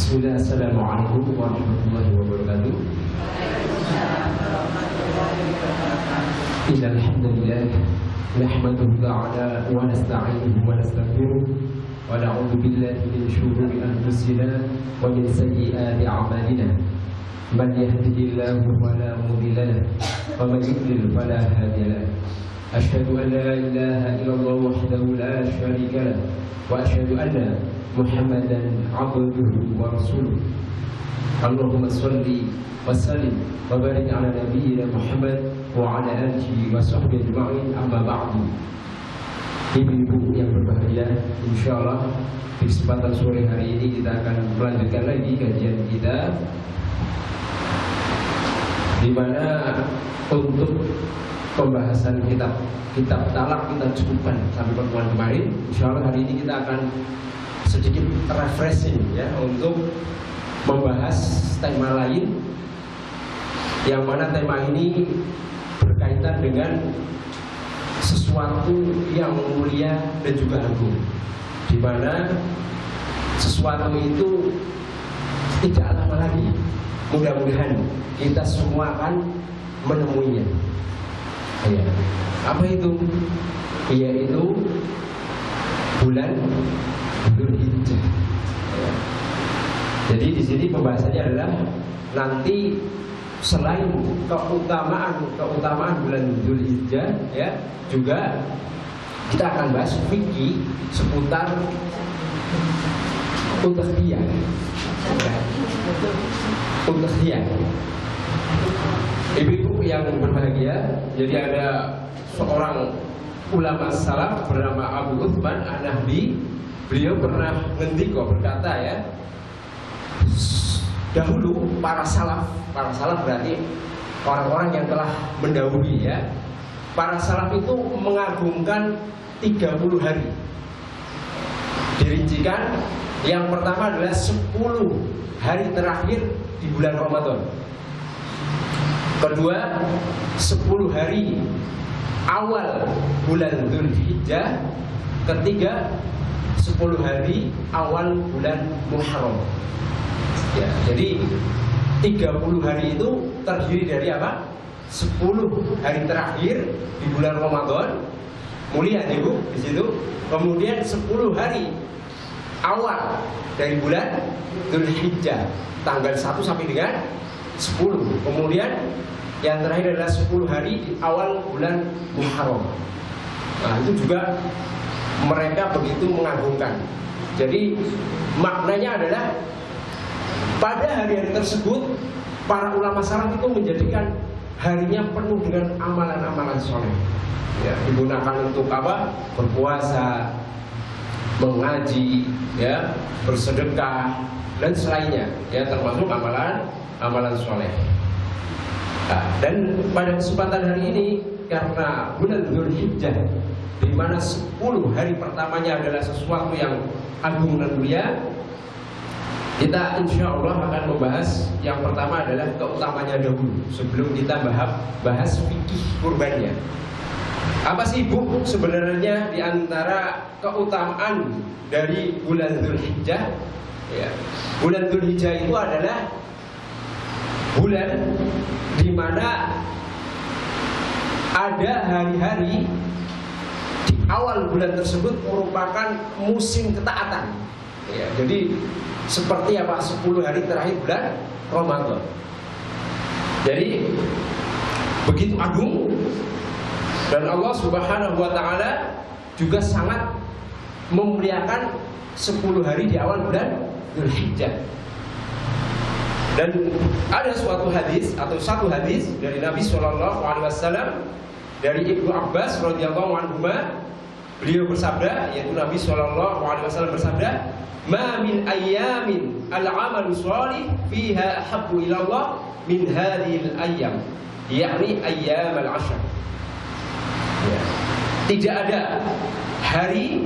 Bismillah, assalamualaikum warahmatullahi wabarakatuh. Innal hamdalillah nahmaduhu ta'ala wa nasta'inuhu wa nastaghfiruh wa na'udzu billahi min shururi anfusina wa min sayyiati a'malina. Man yahdihillahu fala mudilla lahu wa man yudlil fala hadiya lahu. Asyhadu an la ilaha illallah wahdahu la syarika lahu wa asyhadu anna Muhammadan abduhu wa rasuluh. Allahumma salli wa sallim wa barik ala nabiyyina Muhammad wa ala alihi wa sahbihi ajma'in, amma ba'du. Ibu-ibu yang berbahagia, insyaallah di kesempatan sore hari ini kita akan melanjutkan lagi kajian kita, di mana untuk pembahasan kitab talak kita cukupkan sampai pertemuan kemarin. Insyaallah hari ini kita akan sedikit refreshing ya, untuk membahas tema lain, yang mana tema ini berkaitan dengan sesuatu yang mulia dan juga agung, di mana sesuatu itu tidak lama lagi mudah-mudahan kita semua akan menemuinya. Ya. Apa itu? Yaitu bulan Dzulhijjah. Ya. Jadi di sini pembahasannya adalah nanti selain keutamaan bulan Dzulhijjah, ya, juga kita akan bahas fikih seputar udhiyah. Udhiyah. Ibu-ibu yang berbahagia, jadi ada seorang ulama salaf bernama Abu Uthman An-Nahdi. Beliau pernah berkata ya, dahulu para salaf berarti orang-orang yang telah mendahului ya, para salaf itu mengagungkan 30 hari. Dirincikan, yang pertama adalah 10 hari terakhir di bulan Ramadan. Kedua, 10 hari awal bulan Dzulhijjah. Ketiga, 10 hari awal bulan Muharram. Ya, jadi 30 hari itu terdiri dari apa? 10 hari terakhir di bulan Ramadan, mulia Ibu di situ. Kemudian 10 hari awal dari bulan Dzulhijjah, tanggal 1 sampai dengan 10. Kemudian yang terakhir adalah 10 hari di awal bulan Muharram. Nah, itu juga mereka begitu mengagungkan. Jadi maknanya adalah pada hari-hari tersebut para ulama salaf itu menjadikan harinya penuh dengan amalan-amalan soleh. Ya, digunakan untuk apa? Berpuasa, mengaji, ya, bersedekah dan selainnya, ya, termasuk amalan soleh. Nah, dan pada kesempatan hari ini, karena bulan Dzulhijjah, di mana 10 hari pertamanya adalah sesuatu yang agung dan mulia, kita insya Allah akan membahas yang pertama adalah keutamanya dahulu sebelum kita bahas fikih kurbannya. Apa sih Bu sebenarnya di antara keutamaan dari bulan Dzulhijjah? Ya, bulan Dzulhijjah itu adalah bulan di mana ada hari-hari di awal bulan tersebut merupakan musim ketaatan. Ya, jadi seperti apa 10 hari terakhir bulan Ramadan. Jadi begitu agung, dan Allah Subhanahu wa taala juga sangat memuliakan 10 hari di awal bulan Dzulhijjah. Dan ada satu hadis dari Nabi Shallallahu Alaihi Wasallam, dari Ibnu Abbas radhiyallahu anhu, beliau bersabda, yaitu Nabi Shallallahu Alaihi Wasallam bersabda, "Ma min ayyamin al-amalu shalih fiha ahabbu ila Allah min hadhil ayyam," yakni ayyam al-ashr. Ya. Tidak ada hari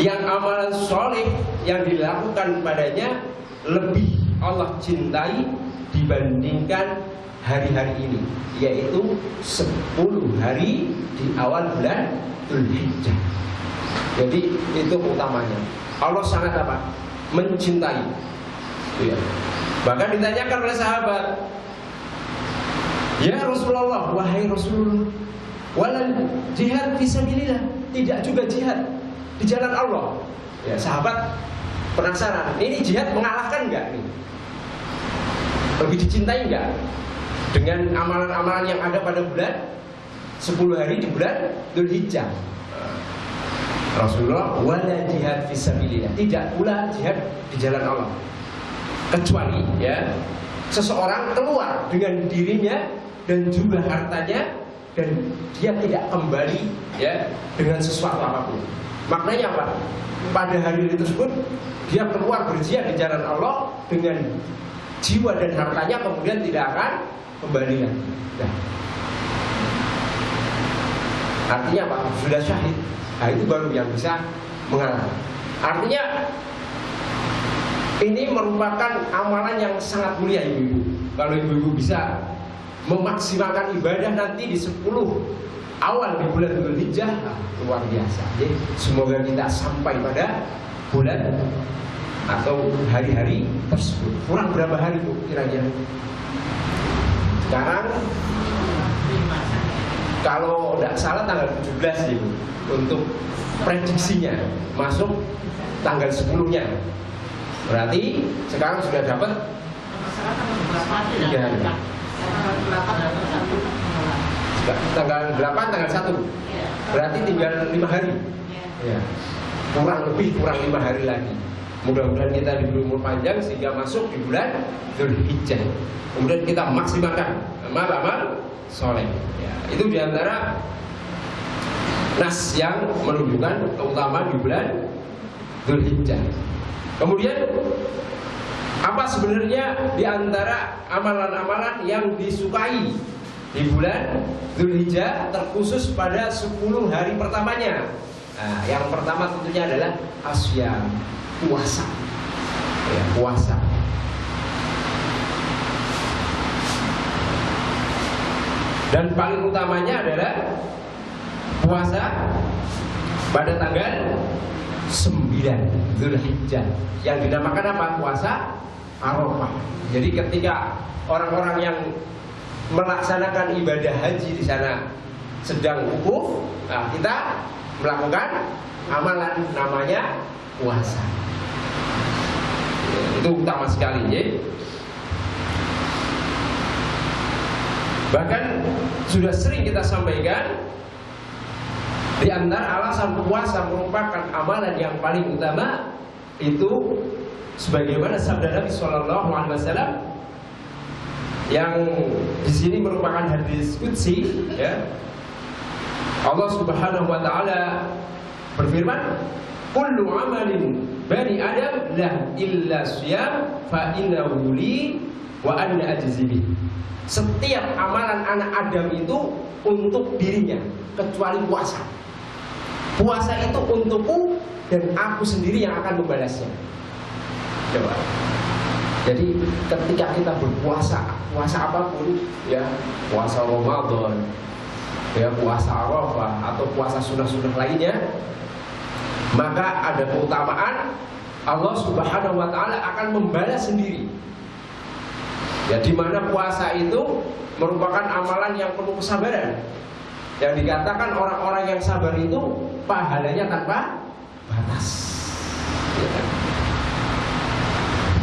yang amalan sholih yang dilakukan padanya lebih Allah cintai dibandingkan hari-hari ini, yaitu 10 hari di awal bulan Dzulhijjah. Jadi itu utamanya. Allah sangat apa? Mencintai Ya. Bahkan ditanyakan oleh sahabat, ya Rasulullah, wahai Rasulullah, walal jihad fisabilillah, tidak juga jihad di jalan Allah. Ya, sahabat penasaran, ini jihad mengalahkan enggak nih? Lebih dicintai enggak dengan amalan-amalan yang ada pada bulan 10 hari di bulan Dzulhijjah? Rasulullah, wala jihad fisabilillah, tidak pula jihad di jalan Allah, kecuali ya seseorang keluar dengan dirinya dan juga hartanya dan dia tidak kembali ya dengan sesuatu apapun. Maknanya apa? Pada hari tersebut dia keluar berjihad di jalan Allah dengan jiwa dan hartanya, kemudian tidak akan kembali lagi. Nah, artinya apa? Sudah syahid. Nah, itu baru yang bisa mengalahkan. Artinya ini merupakan amalan yang sangat mulia, ibu-ibu. Kalau ibu-ibu bisa memaksimalkan ibadah nanti di 10 awal di bulan Dzulhijjah, luar biasa. Jadi semoga kita sampai pada bulan atau hari-hari tersebut. Kurang berapa hari Bu kira-kira? Sekarang kalau tidak salah tanggal 17 ibu untuk prediksinya, masuk tanggal 10-nya. Berarti sekarang sudah dapat 3 hari. Tanggal 8, tanggal 1. Berarti tinggal 5 hari. Ya. Kurang 5 hari lagi. Mudah-mudahan kita diberi umur panjang sehingga masuk di bulan Dzulhijjah. Kemudian kita maksimalkan amal-amal soleh. Ya, itu diantara nas yang menunjukkan keutamaan di bulan Dzulhijjah. Kemudian apa sebenarnya diantara amalan-amalan yang disukai di bulan Dzulhijjah terkhusus pada 10 hari pertamanya? Nah, yang pertama tentunya adalah asyam, puasa. Ya, puasa. Dan paling utamanya adalah puasa pada tanggal 9 Dzulhijjah yang dinamakan apa? Puasa Arafah. Jadi ketika orang-orang yang melaksanakan ibadah haji di sana sedang wukuf, nah kita melakukan amalan namanya puasa. Itu utama sekali ya. Bahkan sudah sering kita sampaikan, di antara alasan puasa merupakan amalan yang paling utama itu sebagaimana sabda Nabi Shallallahu Alaihi Wasallam yang di sini merupakan hadis qudsi ya. Allah Subhanahu Wa Taala berfirman, kullu amalin bani Adam lah illa syiyam fa innahu li wa ana ajzi bih. Setiap amalan anak Adam itu untuk dirinya kecuali puasa. Puasa itu untukku dan aku sendiri yang akan membalasnya. Coba. Jadi ketika kita berpuasa, puasa apapun ya, puasa Ramadan, ya puasa Arafah atau puasa sunnah-sunnah lainnya, maka ada keutamaan Allah Subhanahu Wa Taala akan membalas sendiri. Ya, di mana puasa itu merupakan amalan yang penuh kesabaran. Yang dikatakan orang-orang yang sabar itu pahalanya tanpa batas. Ya.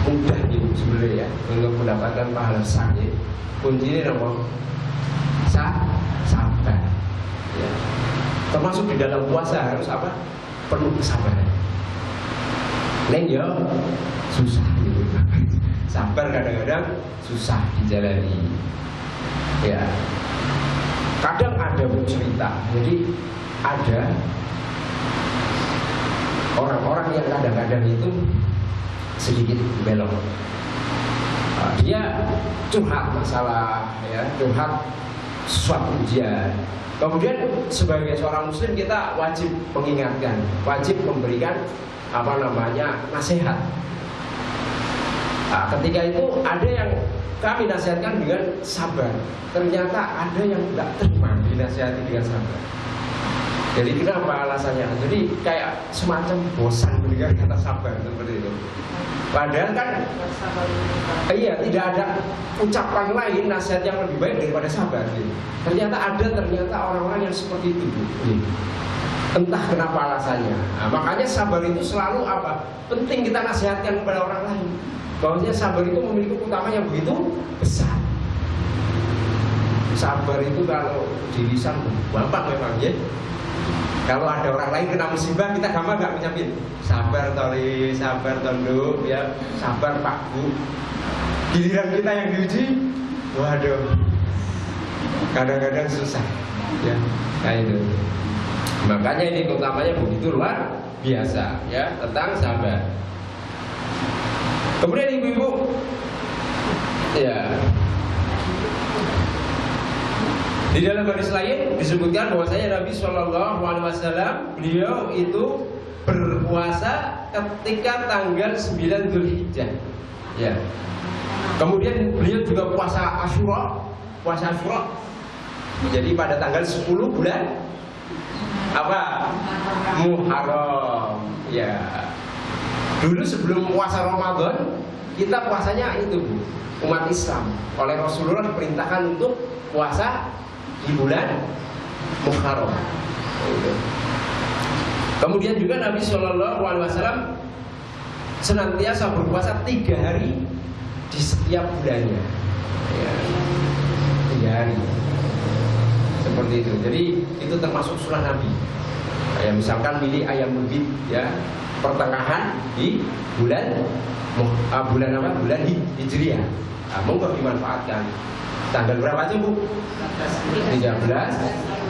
Mudah itu sebenarnya ya untuk mendapatkan pahala besar. Ya. Kuncinya apa? Sabar. Ya. Termasuk di dalam puasa harus apa? Penuh kesabaran. Neng ya susah gitu. Sabar kadang-kadang susah dijalani. Ya. Kadang ada cerita. Jadi ada orang-orang yang kadang-kadang itu sedikit belok. Dia curhat masalah, ya, curhat suatu ujian. Kemudian sebagai seorang muslim kita wajib mengingatkan, wajib memberikan nasihat. Nah, ketika itu ada yang kami nasihatkan dengan sabar. Ternyata ada yang tidak terima dinasihati dengan sabar. Jadi kenapa alasannya? Jadi kayak semacam bosan mendengar kata sabar seperti itu. Padahal kan iya, tidak ada ucapan lain, nasihat yang lebih baik daripada sabar. Ternyata orang-orang yang seperti itu. Entah kenapa alasannya. Nah, makanya sabar itu selalu apa? Penting kita nasihatkan kepada orang lain. Bahwasanya sabar itu memiliki utama yang begitu besar. Sabar itu kalau di lisan gampang memang ya. Kalau ada orang lain kena musibah, kita gampang nggak ngucapin sabar toli, sabar tondo, ya sabar Pak Bu. Giliran kita yang diuji, waduh, kadang-kadang susah, ya kayak itu. Makanya ini utamanya begitu luar biasa, ya tentang sabar. Kemudian ibu-ibu, ya. Di dalam hadis lain disebutkan bahwasanya Nabi SAW beliau itu berpuasa ketika tanggal 9 Dzulhijjah. Ya. Kemudian beliau juga puasa Asyura. Jadi pada tanggal 10 bulan apa? Muharram. Ya. Dulu sebelum puasa Ramadan kita puasanya itu umat Islam oleh Rasulullah diperintahkan untuk puasa di bulan Muharram. Kemudian juga Nabi SAW senantiasa berpuasa 3 hari di setiap bulannya, ya, 3 hari seperti itu. Jadi itu termasuk sunnah Nabi. Ya, misalkan milih ayam lebih, ya pertengahan di bulan Bulan Hijriah. Nah, monggo dimanfaatkan. Tanggal berapa aja Bu? 13,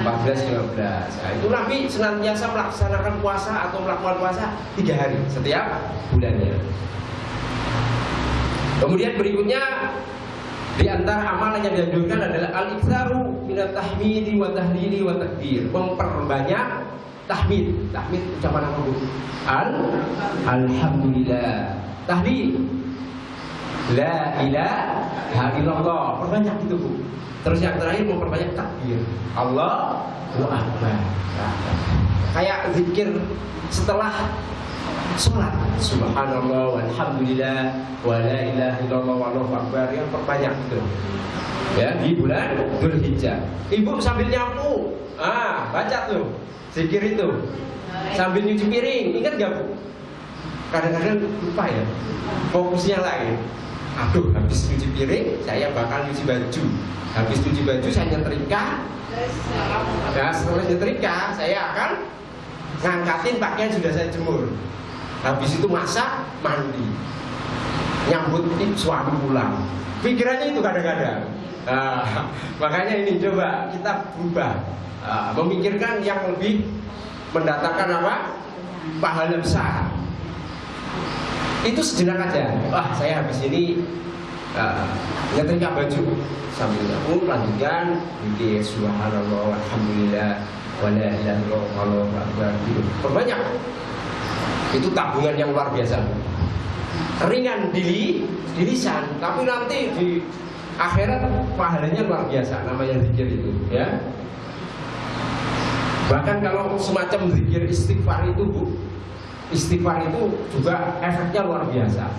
14, 15. Nah, itu Nabi senantiasa melaksanakan puasa atau melakukan puasa 3 hari setiap bulannya. Kemudian berikutnya di antara amalan yang dianjurkan adalah al-iktsaru minat tahmidi wa tahlili wa takbir. Memperbanyak tahmid. Tahmid ucapan apa Bu? Alhamdulillah. Tahlil la ilaha illallah, perbanyak itu Bu. Terus yang terakhir memperbanyak takbir, Allahu Akbar. Kayak zikir setelah sholat, subhanallah walhamdulillah wa la ilaha illallah wallahu akbar, yang perbanyak itu. Ya, di bulan Dzulhijjah. Ibu sambil nyapu, baca tuh zikir itu. Sambil nyuci piring, ingat gak Bu? Kadang-kadang lupa ya, fokusnya lain. Aduh, habis cuci piring, saya bakal cuci baju. Habis cuci baju, saya nyetrika. Nah, setelah nyetrika, saya akan ngangkatin pakaian sudah saya jemur. Habis itu masak, mandi, nyambut suami pulang. Pikirannya itu kadang-kadang. Makanya ini coba kita berubah, memikirkan yang lebih mendatangkan apa? Pahala besar. Itu sejenak aja. Wah, saya habis ini nyetrika baju, sambil nyapu lanjutkan zikir subhanallah walhamdulillah wa la ilaha illallah wallahu akbar. Perbanyak. Itu tabungan yang luar biasa. Ringan di lisan, tapi nanti di akhirat pahalanya luar biasa. Namanya zikir itu, ya. Bahkan kalau semacam zikir istighfar itu Bu, istighfar itu juga efeknya luar biasa.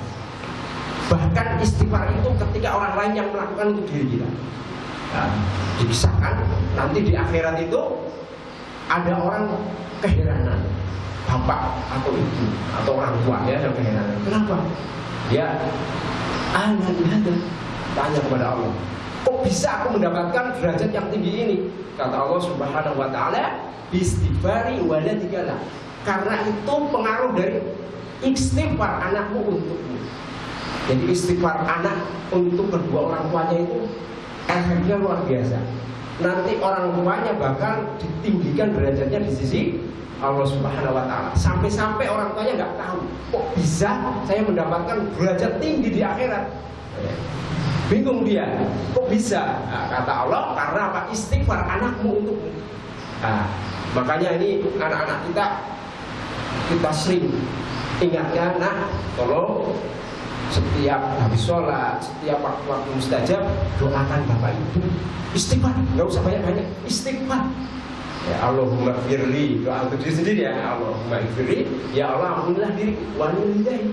Bahkan istighfar itu ketika orang lain yang melakukan untuk diri kita, dikisahkan nanti di akhirat itu ada orang keheranan, bapak atau ibu atau orang tua ya yang keheranan. Kenapa? Dia tanya kepada Allah, kok bisa aku mendapatkan derajat yang tinggi ini? Kata Allah Subhanahu wa taala, istighfari waladikala. Karena itu pengaruh dari istighfar anakmu untukmu. Jadi istighfar anak untuk kedua orang tuanya itu efeknya luar biasa. Nanti orang tuanya bakal ditinggikan derajatnya di sisi Allah Subhanahu wa taala. Sampai-sampai orang tuanya nggak tahu, kok bisa saya mendapatkan derajat tinggi di akhirat. Bingung dia, kok bisa? Nah, kata Allah, karena apa? Istighfar anakmu untukmu. Nah, makanya ini anak-anak kita sering ingatkan, tolong setiap habis sholat, setiap waktu mustajab, doakan bapak ibu, istighfar, nggak usah banyak-banyak, istighfar. Ya Allahumma firli, doa untuk diri sendiri ya. Allahumma firli, ya Allah ampunilah diri, walidayya,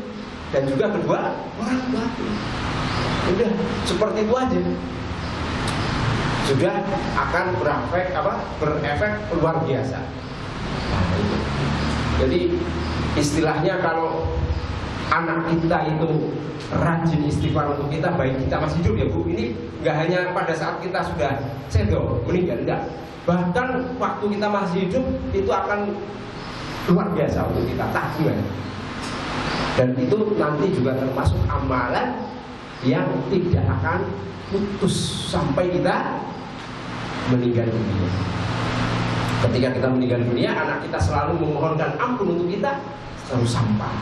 dan juga kedua orang tua. Udah seperti itu aja, sudah akan berefek luar biasa. Nah, itu. Jadi istilahnya kalau anak kita itu rajin istighfar untuk kita, baik kita masih hidup ya Bu, ini nggak hanya pada saat kita sudah sedo meninggal, enggak, bahkan waktu kita masih hidup itu akan luar biasa untuk kita tabungan. Dan itu nanti juga termasuk amalan yang tidak akan putus sampai kita meninggal dunia. Ketika kita meninggal dunia, anak kita selalu memohonkan ampun untuk kita, selalu sampai.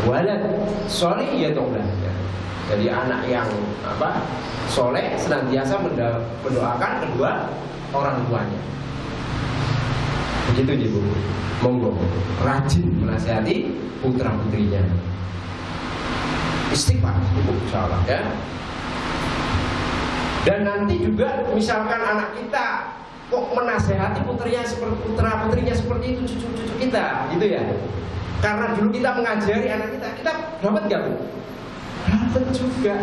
Walad soleh ya taulah. Jadi anak yang soleh senantiasa mendoakan kedua orang tuanya. Begitu Ibu. Monggo rajin menasihati putra putrinya. Istighfar Ibu, insyaallah ya. Dan nanti juga misalkan anak kita kok menasehati putra putrinya seperti itu, cucu-cucu kita, gitu ya. Karena dulu kita mengajari anak kita dapat nggak Bu? Dapat juga.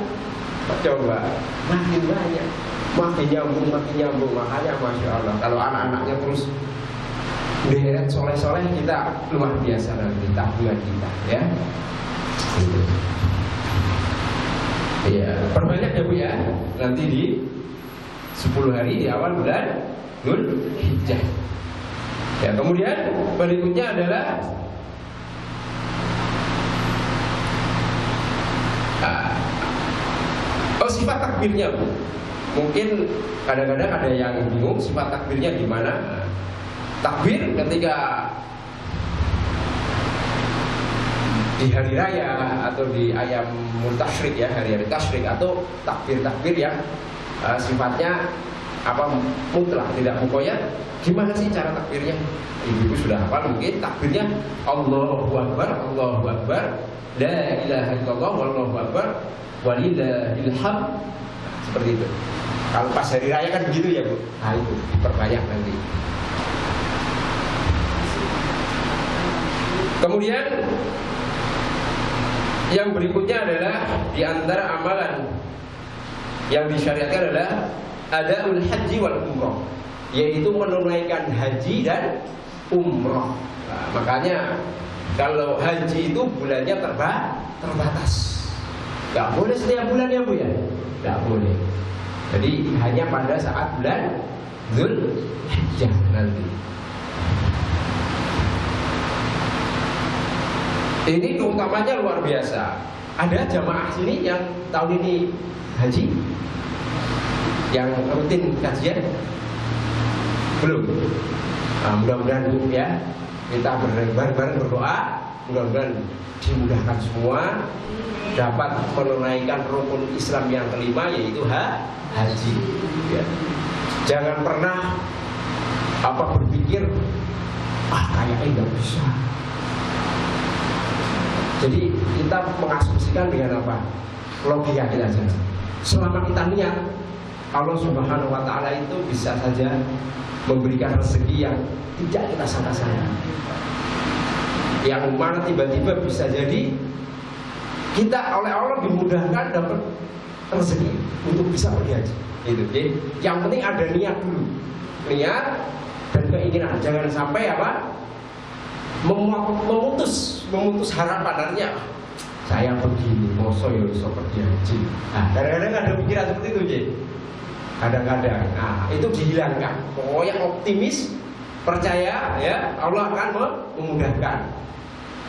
Coba makin banyak, makin nyambung. Makanya Masya Allah, kalau anak-anaknya terus deret soleh-soleh, kita luar biasa nanti tabungan kita, ya. Gitu. Iya, perbanyak ya Bu ya. Nanti di 10 hari di awal bulan Dzulhijjah. Ya, kemudian berikutnya adalah sifat takbirnya Bu. Mungkin kadang-kadang ada yang bingung sifat takbirnya gimana. Takbir ketika di hari raya atau di ayamul tasyrik ya, hari-hari tasyrik, atau takbir-takbir yang sifatnya mutlak, tidak mukoyat. Gimana sih cara takbirnya? Ibu-ibu sudah hafal mungkin takbirnya Allahu Akbar, Allahu Akbar, la ilaha illallah, wallahu akbar, walillahil hamd. Seperti itu. Kalau pas hari raya kan begitu ya Bu. Nah itu diperbanyak nanti. Kemudian yang berikutnya adalah di antara amalan yang disyariatkan adalah adaul haji wal umroh, yaitu menunaikan haji dan umroh. Nah, makanya kalau haji itu bulannya terbatas, nggak boleh setiap bulan ya Bu ya, nggak boleh. Jadi hanya pada saat bulan Dzulhijjah nanti. Ini utamanya luar biasa. Ada jamaah sini yang tahun ini haji, yang rutin kajian belum? Nah, mudah-mudahan Bu ya, kita bareng-bareng berdoa, mudah-mudahan dimudahkan semua dapat menunaikan rukun Islam yang kelima, yaitu haji. Ya. Jangan pernah berpikir kayaknya nggak bisa. Jadi kita mengasumsikan dengan logika kita saja. Selama kita niat, Allah Subhanahu wa Ta'ala itu bisa saja memberikan rezeki yang tidak kita sangka-sangka. Yang mana tiba-tiba bisa jadi kita oleh Allah dimudahkan dapat rezeki untuk bisa pergi haji. Itu. Jadi yang penting ada niat dulu, niat dan keinginan. Jangan sampai memutus harapan artinya saya begini, moso ya bisa pergi haji. Nah, kadang-kadang ada pikiran seperti itu, Ji. Kadang-kadang, itu dihilangkan. Pokoknya optimis, percaya ya Allah akan memudahkan.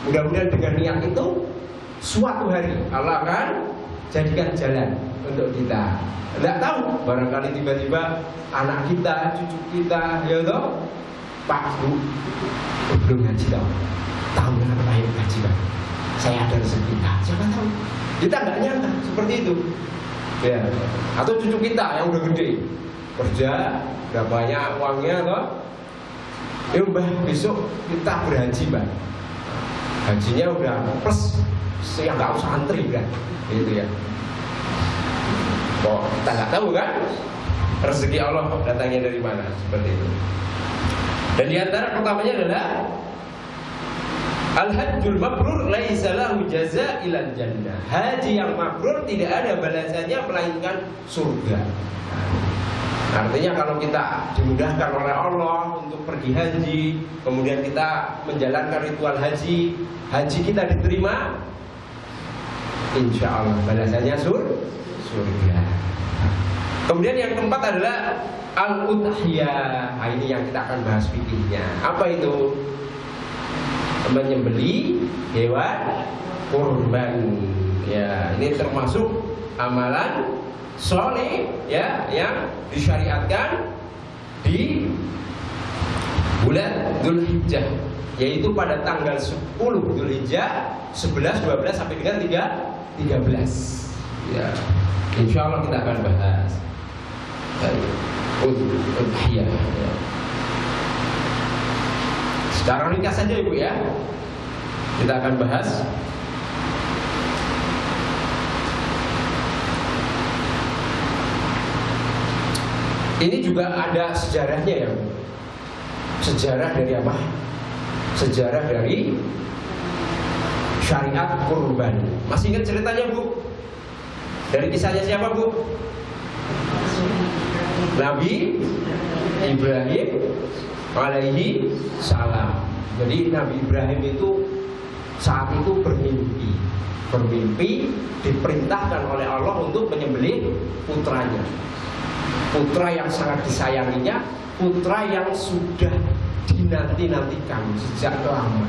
Mudah-mudahan dengan niat itu suatu hari Allah akan jadikan jalan untuk kita. Tidak tahu, barangkali tiba-tiba anak kita, cucu kita, ya toh, Pak Bu, belum haji tahun lain haji Pak. Saya ada rezeki. Siapa tahu? Kita nggak nyangka seperti itu. Ya. Atau cucu kita yang udah gede, kerja, udah banyak uangnya, toh. Ya Mbah, besok kita berhaji Mbah. Hajinya udah plus, saya nggak usah antri kan, gitu ya. Kok kita nggak tahu kan rezeki Allah datangnya dari mana, seperti itu. Dan diantara pertamanya adalah Al-hajjul mabrur laisa lahu jazaa ilal jannah. Haji yang mabrur tidak ada balasannya melainkan surga. Artinya kalau kita dimudahkan oleh Allah untuk pergi haji, kemudian kita menjalankan ritual haji, haji kita diterima, insya Allah balasannya surga. Kemudian yang keempat adalah al-udhiyah. Nah, ini yang kita akan bahas fikihnya. Apa itu? Menyembeli hewan kurban. Ya, ini termasuk amalan soleh ya yang disyariatkan di bulan Dzulhijjah, yaitu pada tanggal 10 Dzulhijjah, 11, 12 sampai dengan 13. Ya, insya Allah kita akan bahas udhiyah. Ya. Secara ringkas saja Ibu ya, kita akan bahas. Ini juga ada sejarahnya ya Bu. Sejarah dari apa? Sejarah dari syariat kurban. Masih ingat ceritanya Bu? Dari kisahnya siapa Bu? Nabi Ibrahim alaihi salam. Jadi Nabi Ibrahim itu saat itu bermimpi diperintahkan oleh Allah untuk menyembelih putranya. Putra yang sangat disayanginya, putra yang sudah dinanti-nantikan sejak lama.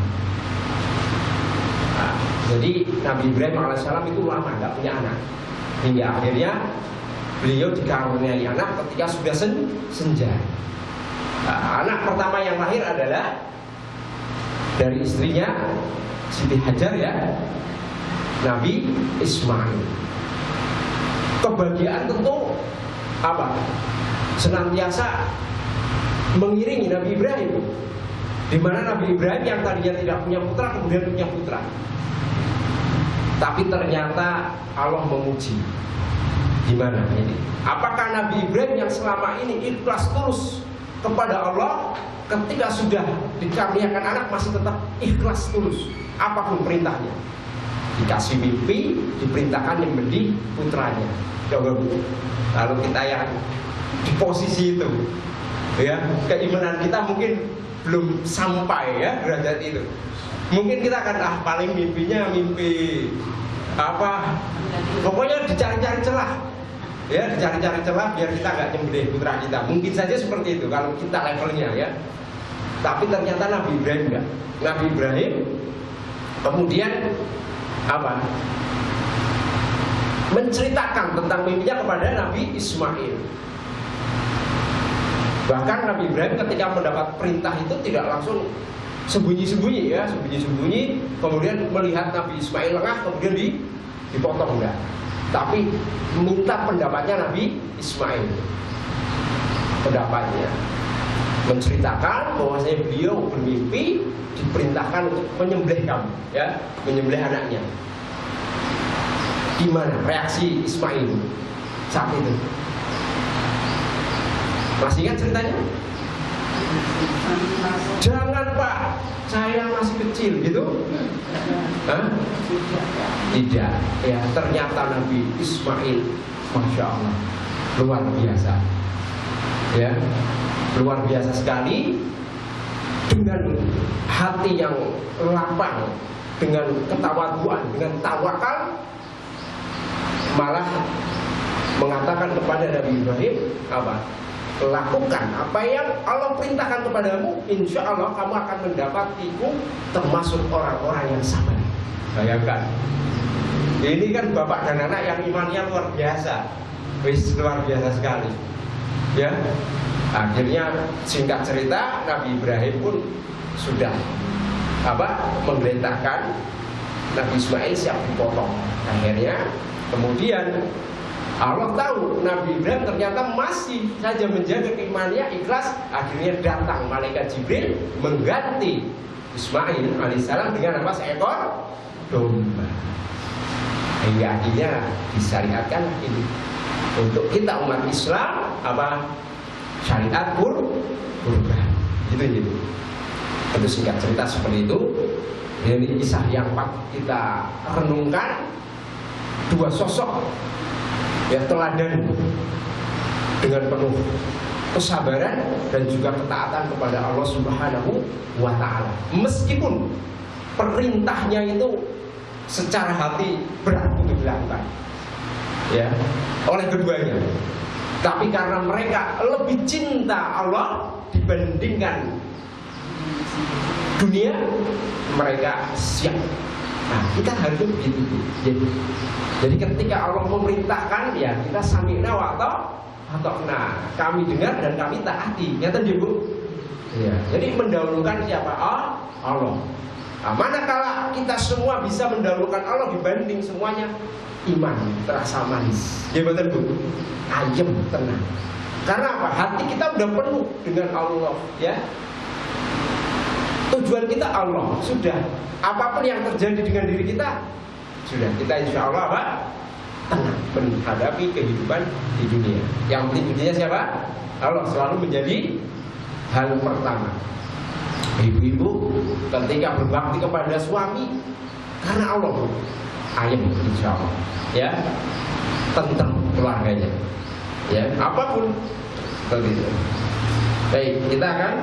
Nah, jadi Nabi Ibrahim alaihissalam itu lama tidak punya anak, hingga akhirnya beliau dikaruniai anak ketika sudah senja. Nah, anak pertama yang lahir adalah dari istrinya Siti Hajar ya, Nabi Ismail. Kebahagiaan tentu apa? Senantiasa mengiringi Nabi Ibrahim, di mana Nabi Ibrahim yang tadinya tidak punya putra kemudian punya putra. Tapi ternyata Allah menguji. Gimana ini? Apakah Nabi Ibrahim yang selama ini ikhlas tulus kepada Allah, ketika sudah dikaruniakan anak masih tetap ikhlas tulus apapun perintahnya? Dikasih mimpi, diperintahkan menyembelih putranya. Coba Bu, lalu kita yang di posisi itu, ya keimanan kita mungkin belum sampai ya derajat itu. Mungkin kita akan paling mimpinya mimpi apa? Pokoknya dicari-cari celah. Ya, dicari-cari celah biar kita nggak nyembelih putra kita. Mungkin saja seperti itu kalau kita levelnya ya. Tapi ternyata Nabi Ibrahim enggak. Nabi Ibrahim kemudian apa? Menceritakan tentang mimpinya kepada Nabi Ismail. Bahkan Nabi Ibrahim ketika mendapat perintah itu tidak langsung sembunyi-sembunyi ya, sembunyi-sembunyi, kemudian melihat Nabi Ismail lengah kemudian dipotong enggak. Tapi minta pendapatnya Nabi Ismail. Pendapatnya menceritakan bahwasanya beliau bermimpi diperintahkan untuk menyembelih kamu, ya, menyembelih anaknya. Gimana reaksi Ismail saat itu? Masih ingat ceritanya? Jangan Pak, saya masih kecil gitu. Hah? Tidak. Ya ternyata Nabi Ismail, masya Allah, luar biasa. Ya, luar biasa sekali. Dengan hati yang lapang, dengan ketawaduan, dengan tawakal, malah mengatakan kepada Nabi Ibrahim apa? Lakukan apa yang Allah perintahkan kepadamu, insya Allah kamu akan mendapatiku termasuk orang-orang yang sabar. Bayangkan, ini kan bapak dan anak yang imannya luar biasa, luar biasa sekali. Ya, akhirnya singkat cerita Nabi Ibrahim pun sudah menggeletakkan Nabi Ismail siap dipotong. Akhirnya kemudian Allah tahu Nabi Ibrahim ternyata masih saja menjaga keimanannya ikhlas. Akhirnya datang malaikat Jibril mengganti Ismail alaihissalam dengan apa? Seekor domba. Hingga akhirnya disyariatkan ini untuk kita umat Islam syariat kurban. Itu. Itu singkat cerita seperti itu. Ini kisah yang kita renungkan, dua sosok yang teladan dengan penuh kesabaran dan juga ketaatan kepada Allah Subhanahu wa Ta'ala. Meskipun perintahnya itu secara hati berat untuk dilakukan, ya, oleh keduanya, tapi karena mereka lebih cinta Allah dibandingkan dunia, mereka siap. Nah, kita harus begitu. Jadi ketika Allah memerintahkan, ya kita sami'na wa ata'na, kami dengar dan kami taati. Nyata dia, Bu? Ya. Jadi mendahulukan siapa? Allah. Nah, manakala kita semua bisa mendahulukan Allah dibanding semuanya, iman terasa manis. Ya betul, Bu? Ayem, tenang. Karena apa? Hati kita udah penuh dengan Allah, ya. Tujuan kita Allah, sudah. Apapun yang terjadi dengan diri kita, sudah. Kita insya Allah apa? Tenang menghadapi kehidupan di dunia. Yang penting dunia siapa? Allah selalu menjadi hal pertama. Ibu-ibu ketika berbakti kepada suami karena Allah, ayam insya Allah, ya, tentram keluarganya, ya, apapun seperti itu. Baik, kita akan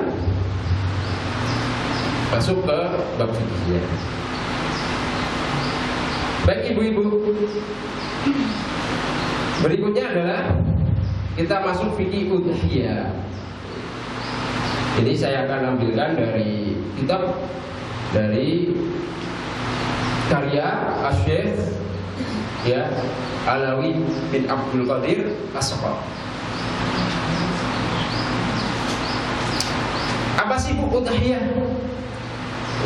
masuk ke bab fikihnya. Baik ibu-ibu, berikutnya adalah kita masuk fikih udhiyah. Ini saya akan ambilkan dari kitab dari karya Asy-Syaikh, ya, Alawi bin Abdul Qadir As-Sakaf. Apa sih Bu udhiyah?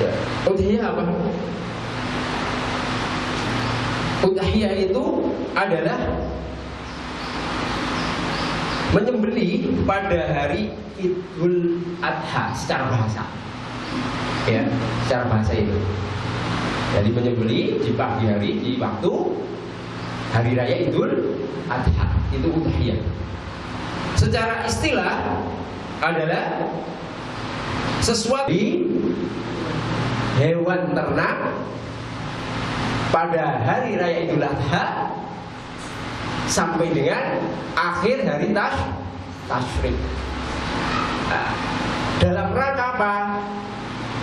Ya, udhiyah apa? Udhiyah itu adalah menyembelih pada hari Idul Adha secara bahasa, ya, secara bahasa itu. Jadi menyembelih di pagi hari di waktu hari raya Idul Adha, itu udhiyah. Secara istilah adalah sesuatu hewan ternak pada hari raya Idul Adha sampai dengan akhir hari tasyrik. Nah, dalam rangka apa?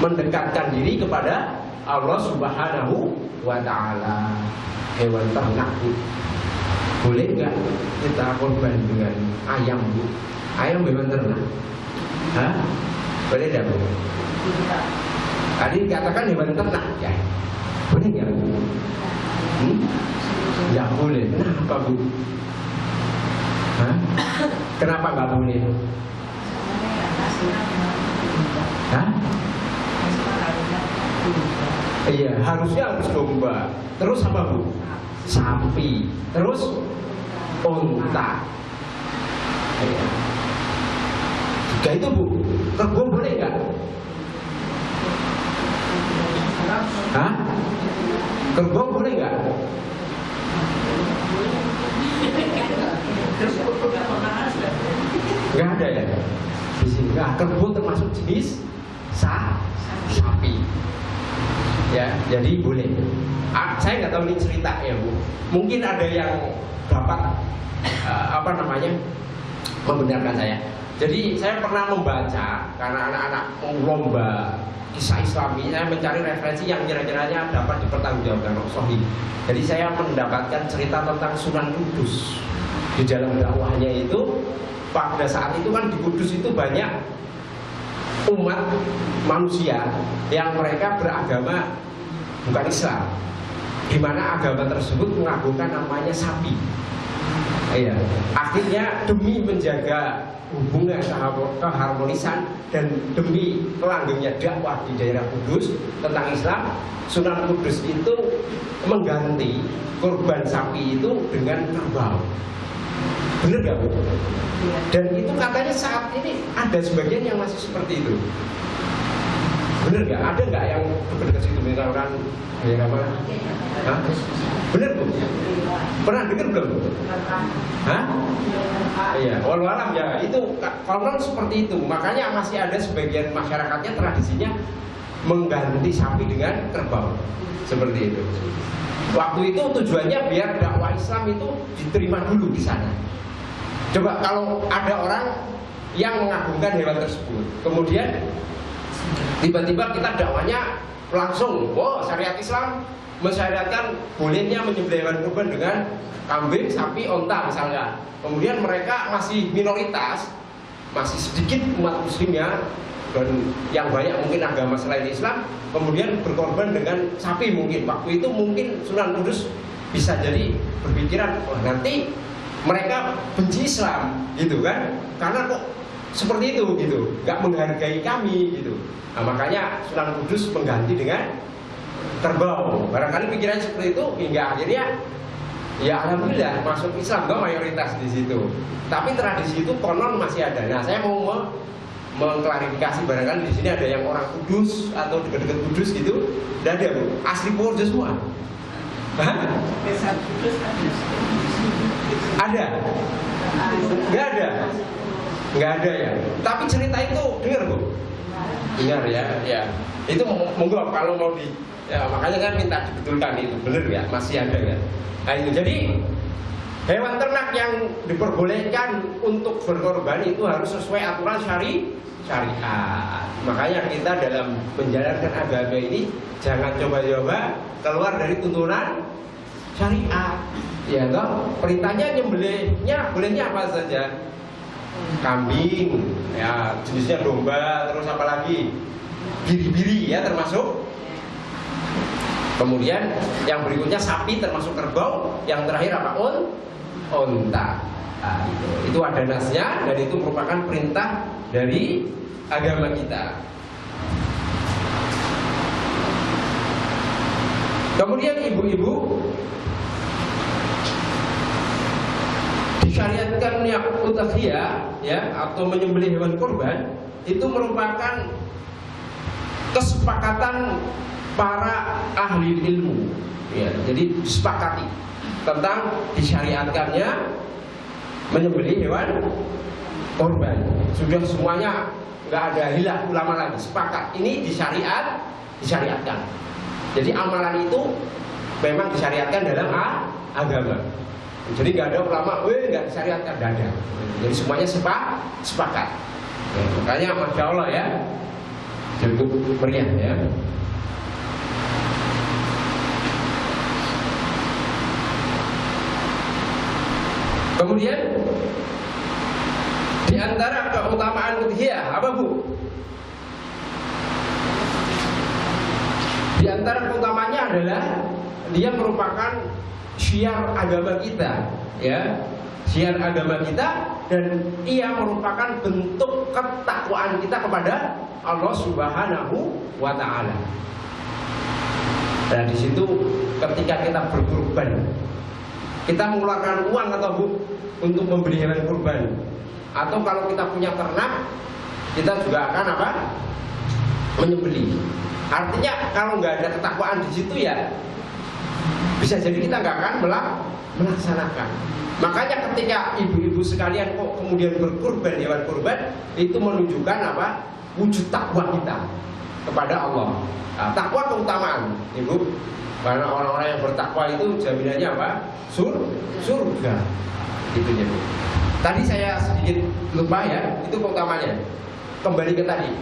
Mendekatkan diri kepada Allah Subhanahu wa Ta'ala. Hewan ternak, Bu, boleh nggak kita korban dengan ayam, Bu? Ayam hewan ternak, hah? Boleh nggak, Bu? Tadi dikatakan hewan ternak, ya, boleh nggak, Bu? Nggak boleh. Kenapa, Bu? Hah? Kenapa nggak boleh? Hah? Iya, harusnya harus domba. Terus apa, Bu? Sapi. Terus unta. Iya. Jika itu, Bu, kerbau boleh nggak? Hah? Kerbau boleh nggak? Nggak ada ya di sini. Nah, kerbau termasuk jenis sapi, ya, jadi boleh. Saya nggak tahu ini cerita ya, Bu. Mungkin ada yang dapat membenarkan saya. Jadi saya pernah membaca, karena anak-anak mau lomba kisah Islami, saya mencari referensi yang kira-kiranya dapat dipertanggungjawabkan sahih. Jadi saya mendapatkan cerita tentang Sunan Kudus. Di dalam dakwahnya itu, pada saat itu kan di Kudus itu banyak umat manusia yang mereka beragama bukan Islam, di mana agama tersebut mengagungkan namanya sapi. Iya. Akhirnya demi menjaga hubungan keharmonisan dan demi langgengnya dakwah di daerah Kudus tentang Islam, Sunan Kudus itu mengganti kurban sapi itu dengan kerbau. Bener gak, Bu? Dan itu katanya saat ini ada sebagian yang masih seperti itu. Bener gak? Ada gak yang dekat situ misalkan daerah mana? Hah? Bener, Bu? Pernah dengar belum? Hah? Iya, walau alam ya, itu konon seperti itu. Makanya masih ada sebagian masyarakatnya tradisinya mengganti sapi dengan kerbau. Seperti itu. Waktu itu tujuannya biar dakwah Islam itu diterima dulu di sana. Coba kalau ada orang yang mengagungkan hewan tersebut, kemudian tiba-tiba kita dakwanya langsung, oh syariat Islam mensyariatkan bolehnya menyembelih hewan kurban dengan kambing, sapi, onta misalnya. Kemudian mereka masih minoritas, masih sedikit umat muslimnya, dan yang banyak mungkin agama selain Islam, kemudian berkorban dengan sapi mungkin. Waktu itu mungkin Sunan Kudus bisa jadi berpikiran, wah nanti mereka benci Islam gitu kan, karena kok seperti itu gitu, nggak menghargai kami gitu. Nah, makanya Sunan Kudus mengganti dengan kerbau. Barangkali pikiran seperti itu hingga akhirnya ya alhamdulillah masuk Islam nggak mayoritas di situ. Tapi tradisi itu konon masih ada. Nah, saya mau mengklarifikasi, barangkali di sini ada yang orang Kudus atau dekat-dekat Kudus gitu. Tidak ada, Bu. Asli Purworejo semua. Desa Kudus ada? Nggak ada? Nggak ada ya. Tapi cerita itu dengar, Bu? Dengar ya. Ya. Itu monggo kalau mau di, ya, makanya kan minta dibetulkan itu, benar ya? Masih ada ya. Nah itu jadi hewan ternak yang diperbolehkan untuk berkorban itu harus sesuai aturan syariat. Makanya kita dalam menjalankan agama ini jangan coba-coba keluar dari tuntunan syariat. Ya toh, perintahnya nyembelihnya bolehnya apa saja? Kambing, ya jenisnya domba, terus apa lagi? Biri-biri ya termasuk. Kemudian yang berikutnya sapi termasuk kerbau, yang terakhir apa? Onta. Nah, itu ada nasnya dan itu merupakan perintah dari agama kita. Kemudian ibu-ibu disyariatkan yang udhiyah ya atau menyembelih hewan kurban itu merupakan kesepakatan para ahli ilmu ya, jadi disepakati tentang disyariatkannya menyembelih hewan kurban. Sudah semuanya nggak ada hilaf ulama lagi, sepakat ini disyariatkan. Jadi amalan itu memang disyariatkan dalam agama. Jadi nggak ada ulama, nggak disyariatkan, nggak ada. Jadi semuanya sepakat. Ya, makanya masya Allah ya, cukup meriah ya. Kemudian di antara keutamaan udhiyah apa, Bu? Di antara keutamanya adalah dia merupakan syiar agama kita, ya. Syiar agama kita dan ia merupakan bentuk ketakwaan kita kepada Allah Subhanahu wa taala. Dan di situ ketika kita berkurban, kita mengeluarkan uang atau Bu untuk membeli hewan kurban, atau kalau kita punya ternak, kita juga akan apa? Menyembelih. Artinya kalau nggak ada ketakwaan di situ ya bisa jadi kita nggak akan melaksanakan. Makanya ketika ibu-ibu sekalian kok kemudian berkurban hewan kurban, itu menunjukkan apa? Wujud takwa kita kepada Allah. Nah, takwa keutamaan, Ibu. Karena orang-orang yang bertakwa itu jaminannya apa? Surga. Itu ya, Bu. Tadi saya sedikit lupa ya, itu keutamanya. Kembali ke tadi.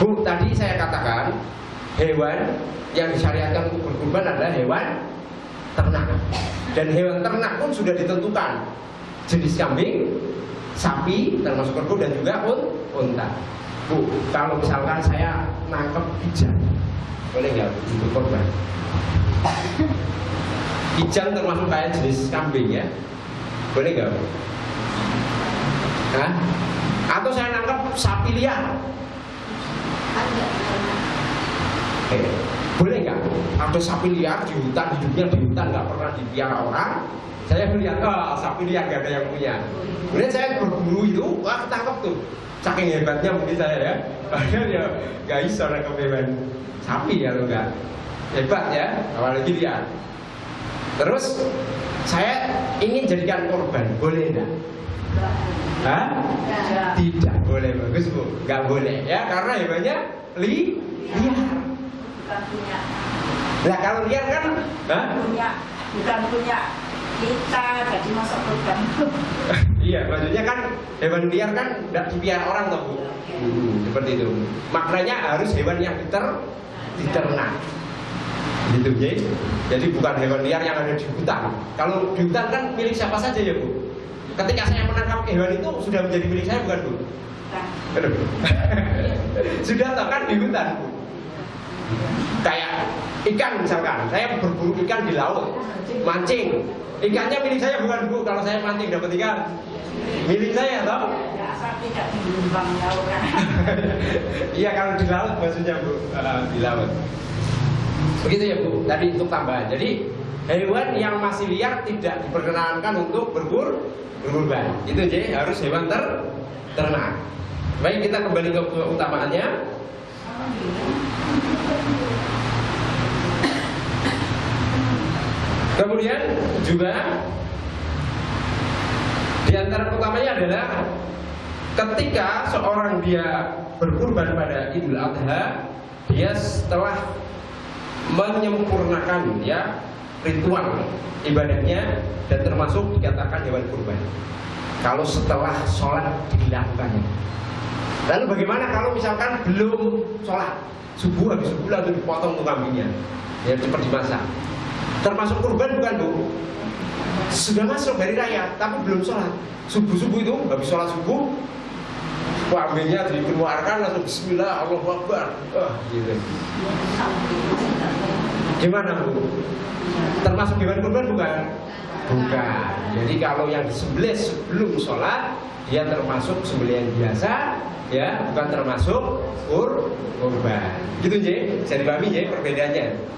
Bu, tadi saya katakan hewan yang disyariatkan untuk berkurban adalah hewan ternak. Dan hewan ternak pun sudah ditentukan jenis kambing, sapi, termasuk kerbau dan juga unta. Bu, kalau misalkan saya nangkep kijang, boleh nggak untuk korban? Kijang termasuk kayak jenis kambing ya, boleh nggak, Bu? Hah? Atau saya nangkep sapi liar? Boleh nggak? Ada sapi liar di hutan, hidupnya di hutan, nggak pernah dipiara orang. Saya melihat, sapi liar nggak ada yang punya. Kemudian saya berburu itu, wah ketangkep tuh. Saking hebatnya mungkin saya ya. Padahal ya nggak bisa nangkep hewan sapi ya, lo nggak hebat ya, apalagi liar. Terus saya ingin jadikan korban, boleh nggak? Hah? Tidak boleh, bagus Bu, nggak boleh ya, karena hewannya liar. Bukan punya. Nah kalau liar kan, Bukan punya kita, jadi masuk program. iya, maksudnya kan hewan liar kan tidak dipiara orang toh Bu. Seperti itu. Maknanya harus hewan yang diternak. Gitu ya. Jadi bukan hewan liar yang ada di hutan. Kalau di hutan kan milik siapa saja ya Bu. Ketika saya menangkap hewan itu sudah menjadi milik saya bukan Bu? Aduh. Sudah toh kan di hutan Bu. Kayak ikan misalkan, saya berburu ikan di laut, mancing. Ikannya milik saya bukan Bu. Kalau saya mancing dapat ikan, milik saya toh. Ya, asal tidak di gelombang laut. Iya kalau di laut maksudnya Bu, di laut. Begitu ya Bu. Tadi untuk tambahan. Jadi hewan yang masih liar tidak diperkenankan untuk berkurban. Itu jadi harus hewan ternak. Baik, kita kembali ke keutamaannya. Kemudian juga di antara utamanya adalah ketika seorang dia berkurban pada Idul Adha, dia setelah menyempurnakan ya ritual ibadahnya dan termasuk dikatakan hewan kurban. Kalau setelah sholat dilakukannya. Lalu bagaimana kalau misalkan belum sholat subuh, habis subuh lalu dipotong tuh kambingnya, ya cepat dimasak. Termasuk kurban bukan Bu? Sudah masuk hari raya tapi belum sholat. Subuh itu habis sholat subuh, kambingnya dikeluarkan langsung Bismillah Allahu Akbar. Gitu. Gimana Bu? Termasuk hewan kurban bukan? Bukan. Jadi kalau yang disembelih sebelum sholat dia termasuk sembelihan biasa, ya bukan termasuk kurban. Gitu J. Bisa dipahami J perbedaannya.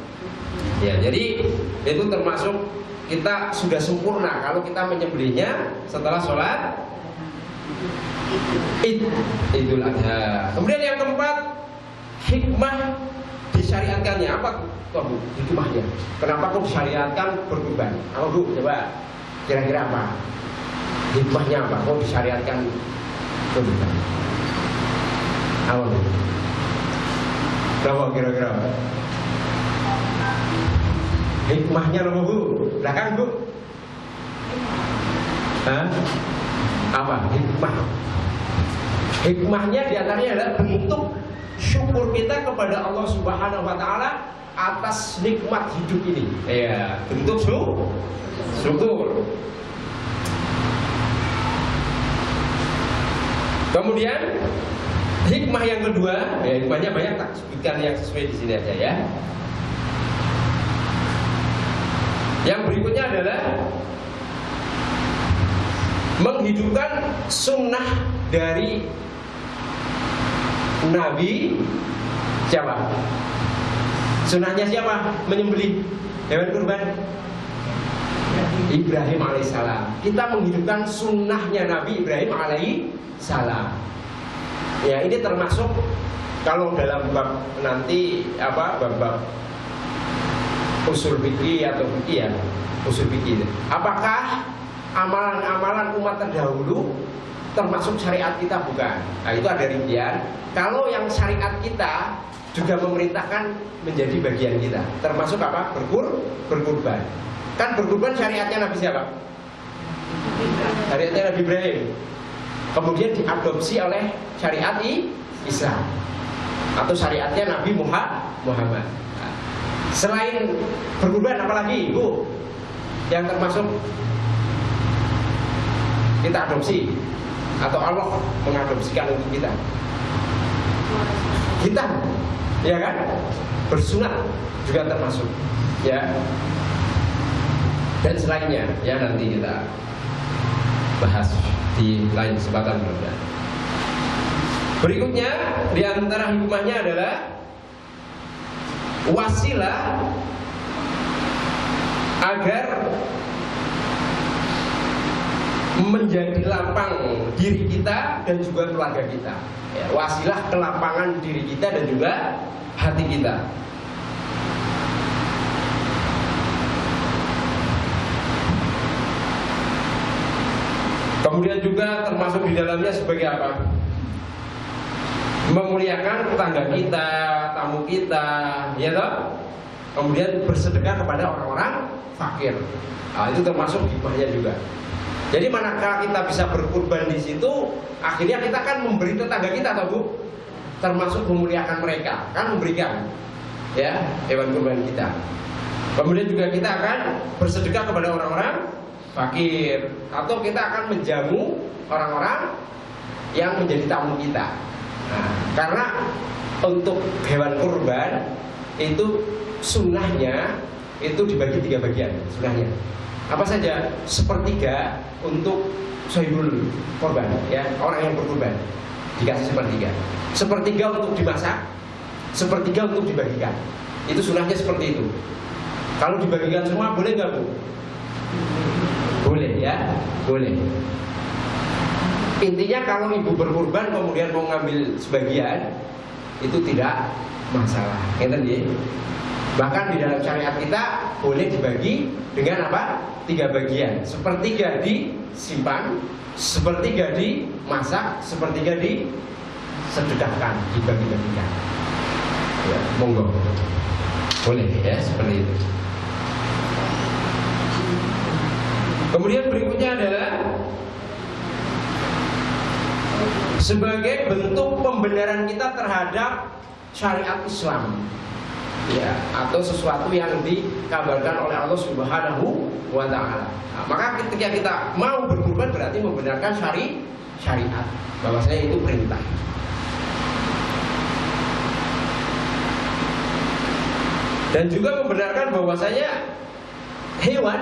Ya, jadi itu termasuk kita sudah sempurna kalau kita menyembelihnya setelah sholat Idul Adha. Kemudian yang keempat, hikmah disyariatkannya apa Bu? Hikmahnya. Kenapa kok disyariatkan berkurban? Apa Bu? Coba kira-kira apa? Hikmahnya apa? Kok disyariatkan berkurban? Apa Bu? Kenapa kira-kira? Hikmahnya apa Bu? Belakang Bu? Hah? Apa? Hikmah. Hikmahnya diantaranya adalah bentuk syukur kita kepada Allah Subhanahu Wa Taala atas nikmat hidup ini. Ya, bentuk syukur. Kemudian hikmah yang kedua, ya hikmahnya banyak, tak sebutkan yang sesuai di sini aja ya. Yang berikutnya adalah menghidupkan sunnah dari Nabi siapa? Sunnahnya siapa? Menyembelih hewan kurban Ibrahim alaihissalam. Kita menghidupkan sunnahnya Nabi Ibrahim alaihissalam. Ya ini termasuk kalau dalam bab nanti bab usul fikih atau fikih ya, usul fikih. Apakah amalan-amalan umat terdahulu termasuk syariat kita? Bukan. Nah itu ada rincian. Kalau yang syariat kita juga memerintahkan menjadi bagian kita, termasuk apa? Berkurban. Kan berkurban syariatnya Nabi siapa? Syariatnya Nabi Ibrahim. Kemudian diadopsi oleh syariat Islam atau syariatnya Nabi Muhammad. Selain berkurban apalagi Bu yang termasuk kita adopsi atau Allah mengadopsikan untuk kita? Kita, ya kan? Bersunat juga termasuk, ya. Dan selainnya, ya nanti kita bahas di lain kesempatan mudah-mudahan. Berikutnya di antara hikmahnya adalah wasilah agar menjadi lapang diri kita dan juga keluarga kita, ya, wasilah kelapangan diri kita dan juga hati kita. Kemudian juga termasuk di dalamnya sebagai apa? memuliakan tetangga kita, tamu kita, ya toh? Kemudian bersedekah kepada orang-orang fakir. Nah, itu termasuk hikmahnya juga. Jadi manakala kita bisa berkurban di situ, akhirnya kita kan memberi tetangga kita, atau Bu? Termasuk memuliakan mereka, kan memberikan, ya, hewan kurban kita. Kemudian juga kita akan bersedekah kepada orang-orang fakir, atau kita akan menjamu orang-orang yang menjadi tamu kita. Nah, karena untuk hewan kurban itu sunnahnya itu dibagi 3 bagian. Sunnahnya apa saja? Sepertiga untuk sahibul korban, ya, orang yang berkurban dikasih sepertiga. Sepertiga untuk dimasak, sepertiga untuk dibagikan. Itu sunnahnya seperti itu. Kalau dibagikan semua boleh nggak Bu? Boleh, ya, boleh. Intinya kalau ibu berkurban kemudian mau ngambil sebagian, itu tidak masalah. Enten ya. Bahkan di dalam syariat kita boleh dibagi dengan apa? 3 bagian. Sepertiga disimpan, sepertiga dimasak, sepertiga disedekahkan, dibagi-bagikan. Ya, monggo. Boleh ya, seperti itu. Kemudian berikutnya adalah sebagai bentuk pembenaran kita terhadap syariat Islam, ya, atau sesuatu yang dikabarkan oleh Allah Subhanahu wa Ta'ala. Nah, maka ketika kita mau berkurban berarti membenarkan syariat, bahwasanya itu perintah. Dan juga membenarkan bahwasanya hewan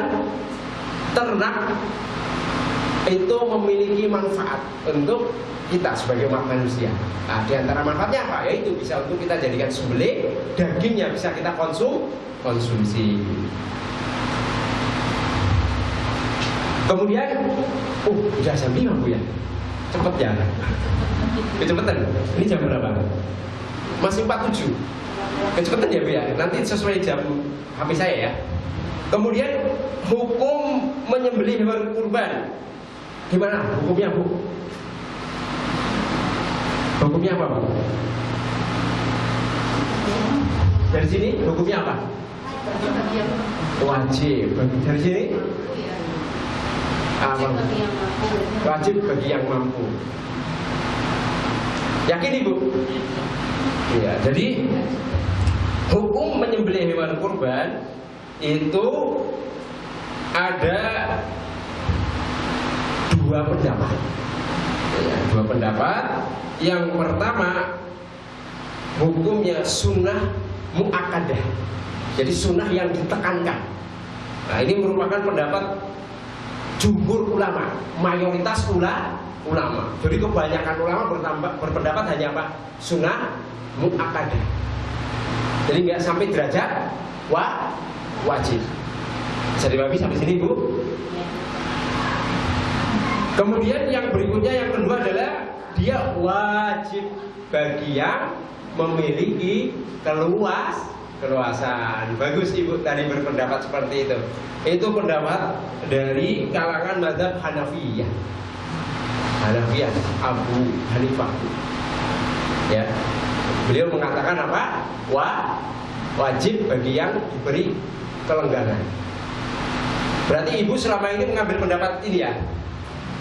ternak itu memiliki manfaat untuk kita sebagai umat manusia. Nah, di antara manfaatnya apa? Yaitu bisa untuk kita jadikan sembelih, dagingnya bisa kita konsumsi. Kemudian, udah jam 5 Bu ya? Cepet ya? Kecepetan? Ini jam berapa? Masih 47. Kecepetan ya Bu ya? Nanti sesuai jam HP saya ya. Kemudian hukum menyembelih hewan kurban, gimana hukumnya Bu? Hukumnya apa Bu? Dari sini hukumnya apa? Wajib. Dari sini? Wajib bagi yang mampu. Yakin Ibu? Iya. Jadi hukum menyembelih hewan kurban itu ada 2 pendapat. Ya, 2 pendapat. Yang pertama, hukumnya sunnah muakkadah. Jadi sunnah yang ditekankan. Nah, ini merupakan pendapat jumhur ulama, mayoritas ulama. Jadi kebanyakan ulama berpendapat hanya apa? Sunnah muakkadah. Jadi nggak sampai derajat wajib. Bisa dipahami sampai sini Bu? Kemudian yang berikutnya, yang kedua adalah dia wajib bagi yang memiliki keluasan. Bagus Ibu tadi berpendapat seperti itu. Itu pendapat dari kalangan mazhab Hanafiyah. Hanafiyah Abu Hanifah. Ya. Beliau mengatakan apa? Wajib bagi yang diberi kelengganan. Berarti Ibu selama ini mengambil pendapat ini ya,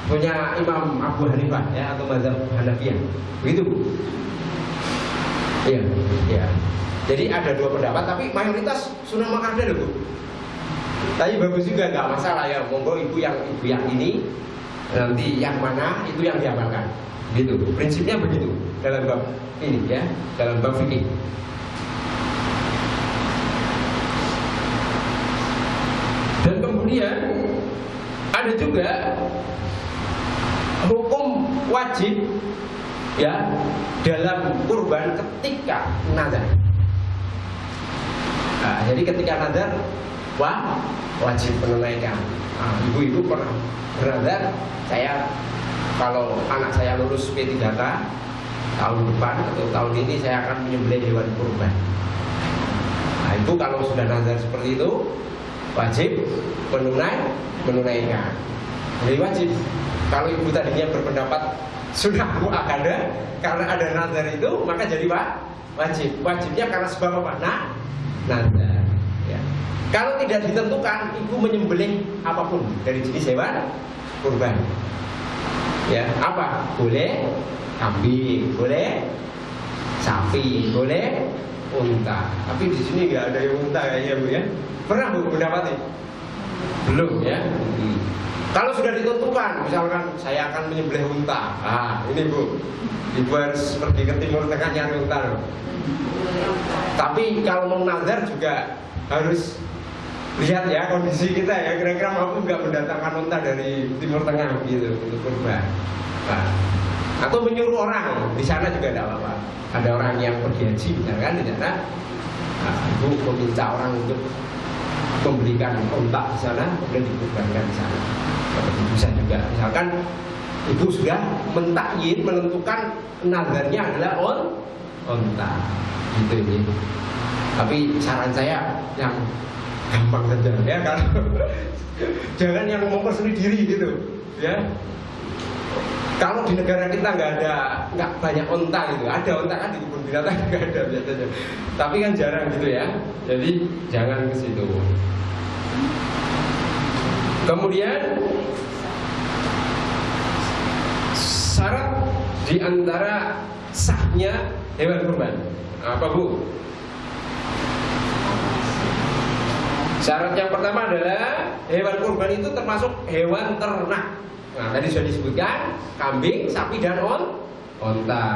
punya Imam Abu Hanifah ya, atau mazhab Hanafiyah. Begitu Bu? Iya, iya. Jadi ada 2 pendapat, tapi mayoritas sunnah muakkadah loh Bu. Tapi bagus juga, nggak masalah ya. Monggo ibu yang ini, nanti yang mana itu yang diamalkan. Gitu. Prinsipnya begitu dalam bab ini ya, dalam bab fikih. Dan kemudian ada juga hukum wajib ya dalam kurban ketika nazar. Nah, jadi ketika nazar wajib menunaikan. Nah, ibu-ibu pernah bernazar, saya kalau anak saya lulus P3K tahun depan atau tahun ini saya akan menyembelih hewan kurban. Nah, itu kalau sudah nazar seperti itu wajib menunaikan. Jadi wajib. Kalau ibu tadinya berpendapat sudah muakkadah, karena ada nazar itu maka jadi wajib. Wajibnya karena sebab apa? Nazar. Ya. Kalau tidak ditentukan, ibu menyembelih apapun dari jenis hewan kurban. Ya, apa? Boleh kambing, boleh sapi, boleh unta. Tapi di sini nggak ada yang unta kayaknya Bu ya. Pernah Bu mendapati? Belum ya. Kalau sudah ditentukan, misalkan saya akan menyembelih unta, ini Bu, ibu harus pergi ke Timur Tengah nyari unta. Tapi kalau mau nazar juga harus lihat ya kondisi kita ya, kira-kira mampu nggak mendatangkan unta dari Timur Tengah gitu untuk kurban. Atau menyuruh orang di sana juga tidak apa-apa. Ada orang yang pergi haji misalkan di sana, ibu meminta orang untuk membelikan unta di sana, kemudian dikurbankan di sana. Bisa juga, misalkan ibu sudah mentakyin, menentukan nazarnya adalah unta, gitu ini. Tapi saran saya yang gampang saja ya, kalau jangan yang mempersulit diri gitu, ya. Kalau di negara kita nggak banyak unta gitu, ada unta kan di kebun binatang juga ada biasanya, tapi kan jarang gitu ya. Jadi jangan ke situ. Kemudian syarat di antara sahnya hewan kurban apa Bu? Syarat yang pertama adalah hewan kurban itu termasuk hewan ternak. Nah, tadi sudah disebutkan kambing, sapi dan onta.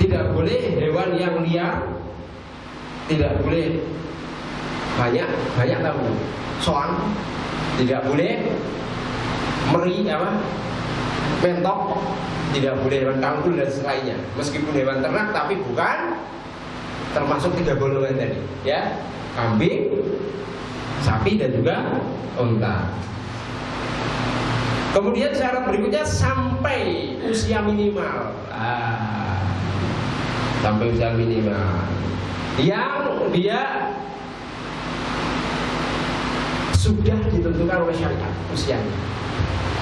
Tidak boleh hewan yang liar, tidak boleh banyak tahu soang, tidak boleh meri mentok, tidak boleh hewan kangkul dan selainnya. Meskipun hewan ternak tapi bukan termasuk 3 golongan tadi, ya. Kambing, sapi dan juga unta. Kemudian syarat berikutnya sampai usia minimal. Sampai usia minimal yang dia sudah ditentukan oleh syariat usianya.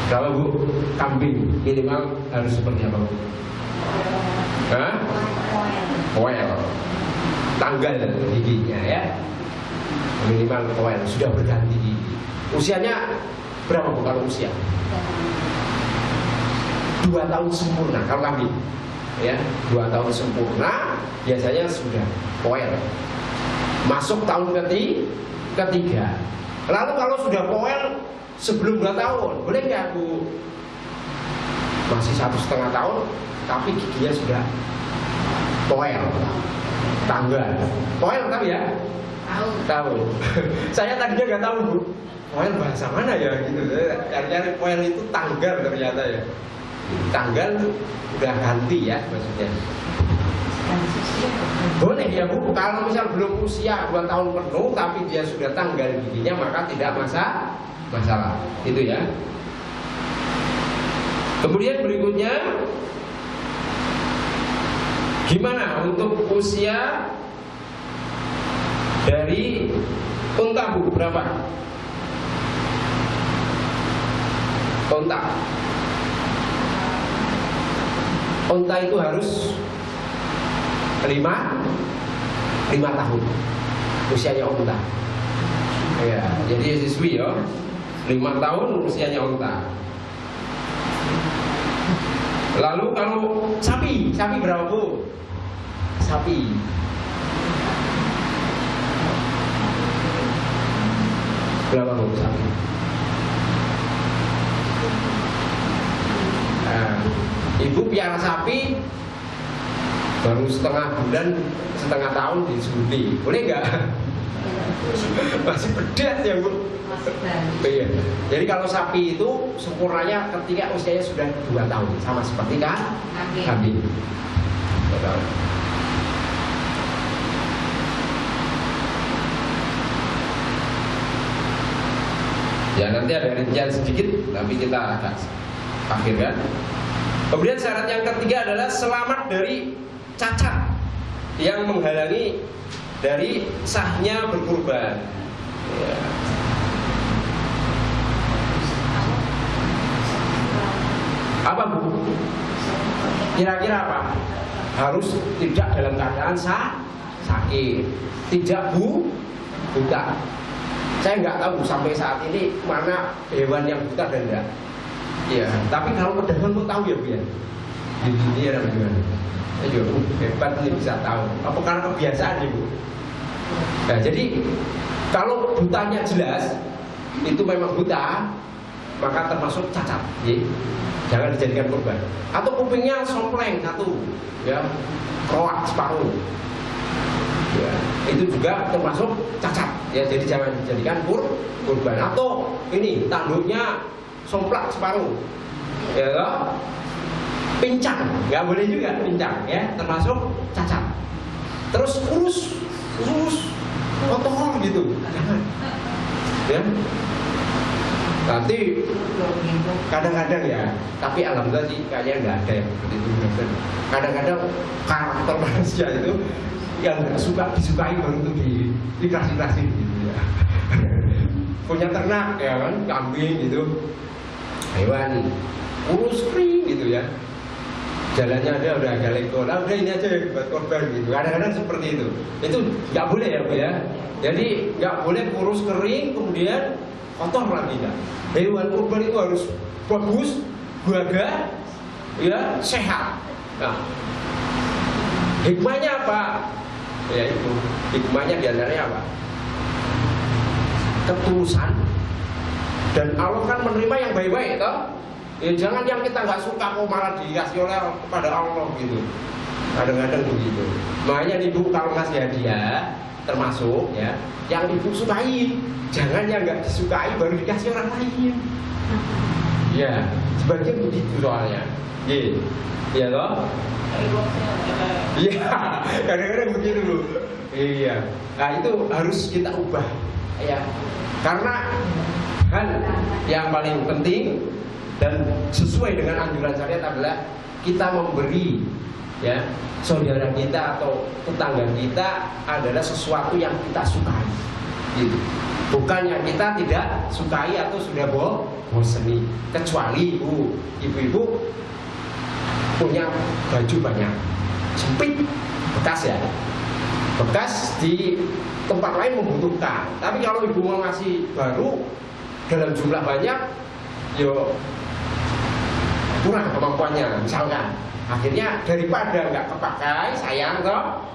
Kalau Bu, kambing minimal harus seperti apa Bu? Koel, tanggal giginya ya, minimal koel, sudah berganti gigi. Usianya berapa Bu kalau usia? 2 tahun sempurna kalau kambing, ya 2 tahun sempurna biasanya sudah koel. Masuk tahun ketiga. Lalu kalau sudah koel sebelum 2 tahun, boleh nggak Bu? Masih 1,5 tahun, tapi giginya sudah koel, tanggal. Koel tahu ya? Tahu. Saya tadinya nggak tahu Bu. Koel bahasa mana ya gitu. Cari-cari koel itu tanggal ternyata ya. Tanggal udah ganti ya maksudnya. Boleh ya Bu, kalau misal belum usia 2 tahun penuh tapi dia sudah tanggal giginya maka tidak masalah. Itu ya. Kemudian berikutnya, gimana untuk usia dari unta Bu, berapa? Unta itu harus 5 tahun usianya unta. Ya, jadi siswi ya. 5 tahun usianya unta. Lalu kalau sapi berapa Bu? Sapi berapa Bu sapi? Nah, ibu piara sapi baru setengah tahun disembelih, boleh nggak? Masih pedas ya Bu? Iya. Jadi kalau sapi itu sempurnanya ketika usianya sudah 2 tahun, sama seperti kan kambing. 2 tahun. Ya nanti ada rincian sedikit, tapi kita agak akhirkan. Kemudian syarat yang ketiga adalah selamat dari cacat yang menghalangi dari sahnya berkurban. Ya. Apa Bu? Kira-kira apa? Harus tidak dalam keadaan sakit, tidak buta. Saya nggak tahu sampai saat ini mana hewan yang buta dan enggak. Ya, tapi kalau pedagang mau tahu ya Bu ya. Di dunia ada bagaimana? Ayo, hebat nih bisa tahu. Apa karena kebiasaan nih Bu? Nah, jadi kalau butanya jelas itu memang buta, maka termasuk cacat. Ya. Jangan dijadikan korban. Atau kupingnya sompleng satu, ya, kroak separuh. Ya, itu juga termasuk cacat. Ya, jadi jangan dijadikan korban. Atau ini tanduknya somplak separuh, ya toh? Pincang, nggak boleh juga pincang, ya, termasuk cacat. Terus kurus, kotor gitu, jangan. Ya. Nanti kadang-kadang ya, tapi alhamdulillah sih kayaknya nggak ada yang seperti itu. Kadang-kadang karakter manusia itu yang nggak suka disukai baru itu dikasih gitu ya. Punya ternak ya kan, kambing gitu, hewan kurus kering gitu ya. Jalannya ada udah agak lekor, udah ini aja buat korban gitu. Kadang-kadang seperti itu. Itu nggak boleh ya Bu ya. Jadi nggak boleh kurus kering kemudian kotor lagi ya. Hewan kurban itu harus bagus, gagah, ya, sehat. Nah, hikmahnya apa? Ya itu, hikmahnya diantaranya apa? Ketulusan. Dan Allah kan menerima yang baik-baik, toh? Ya jangan yang kita nggak suka kok malah dikasih oleh kepada Allah gitu. Kadang-kadang begitu. Makanya ibu kalau ngasih hadiah termasuk ya yang ibu sukai. Jangan yang nggak disukai baru dikasih orang lain. Ya, sebagian begitu soalnya. Iya, iya loh. Iya, kadang-kadang begitu loh. Iya. Nah itu harus kita ubah, ya. Karena hal yang paling penting dan sesuai dengan anjuran syariat adalah kita memberi, ya, saudara kita atau tetangga kita adalah sesuatu yang kita sukai. Gitu. Bukan yang kita tidak sukai atau sudah bosan. Kecuali ibu-ibu punya baju banyak, sempit, bekas ya, bekas di tempat lain membutuhkan. Tapi kalau ibu mau ngasih baru dalam jumlah banyak, yo kurang kemampuannya, misalkan. Akhirnya daripada nggak kepakai, sayang toh.